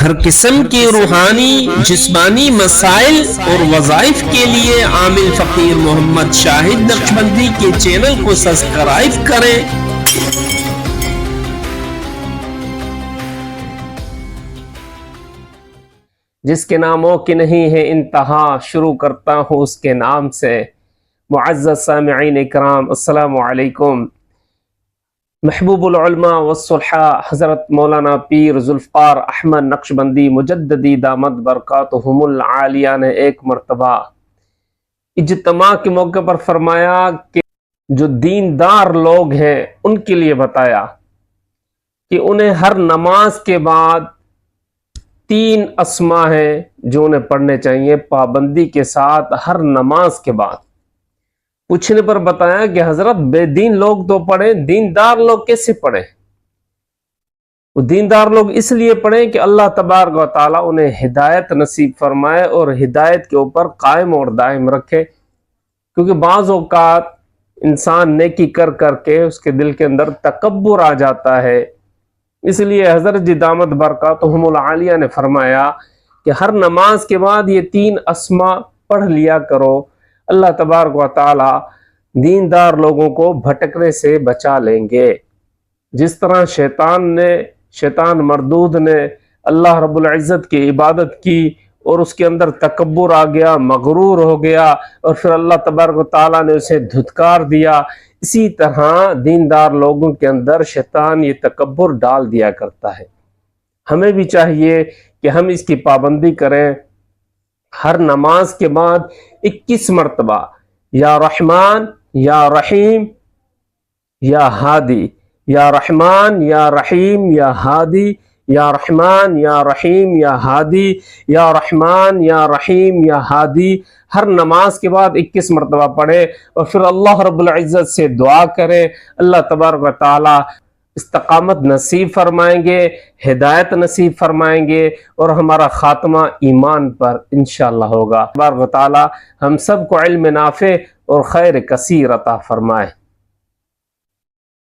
ہر قسم کے روحانی جسمانی مسائل اور وظائف کے لیے عامل فقیر محمد شاہد نقشبندی کے چینل کو سبسکرائب کریں۔ جس کے ناموں کی نہیں ہے انتہا، شروع کرتا ہوں اس کے نام سے۔ معزز سامعین اکرام، السلام علیکم۔ محبوب العلماء والصلحاء حضرت مولانا پیر ذوالفقار احمد نقشبندی مجددی دامت برکاتہم العالیہ نے ایک مرتبہ اجتماع کے موقع پر فرمایا کہ جو دیندار لوگ ہیں ان کے لیے بتایا کہ انہیں ہر نماز کے بعد 3 اسما ہیں جو انہیں پڑھنے چاہیے پابندی کے ساتھ ہر نماز کے بعد۔ پوچھنے پر بتایا کہ حضرت بے دین لوگ تو پڑھیں، دیندار لوگ کیسے پڑھیں؟ وہ دیندار لوگ اس لیے پڑھیں کہ اللہ تبارک و تعالیٰ انہیں ہدایت نصیب فرمائے اور ہدایت کے اوپر قائم اور دائم رکھے، کیونکہ بعض اوقات انسان نیکی کر کر کے اس کے دل کے اندر تکبر آ جاتا ہے۔ اس لیے حضرت جی دامت برکاتہم العالیہ نے فرمایا کہ ہر نماز کے بعد یہ 3 اسما پڑھ لیا کرو، اللہ تبارک و تعالی دیندار لوگوں کو بھٹکنے سے بچا لیں گے۔ جس طرح شیطان مردود نے اللہ رب العزت کی عبادت کی اور اس کے اندر تکبر آ گیا، مغرور ہو گیا اور پھر اللہ تبارک و تعالی نے اسے دھتکار دیا، اسی طرح دیندار لوگوں کے اندر شیطان یہ تکبر ڈال دیا کرتا ہے۔ ہمیں بھی چاہیے کہ ہم اس کی پابندی کریں، ہر نماز کے بعد 21 مرتبہ یا رحمان یا رحیم یا ہادی، یا رحمان یا رحیم یا ہادی، یا رحمان یا رحیم یا ہادی، یا رحمان یا رحیم یا ہادی، ہر نماز کے بعد 21 مرتبہ پڑھے اور پھر اللہ رب العزت سے دعا کرے۔ اللہ تبارک و تعالی استقامت نصیب فرمائیں گے، ہدایت نصیب فرمائیں گے اور ہمارا خاتمہ ایمان پر انشاءاللہ ہوگا۔ تبارک و تعالی ہم سب کو علم نافع اور خیر کثیر عطا فرمائے۔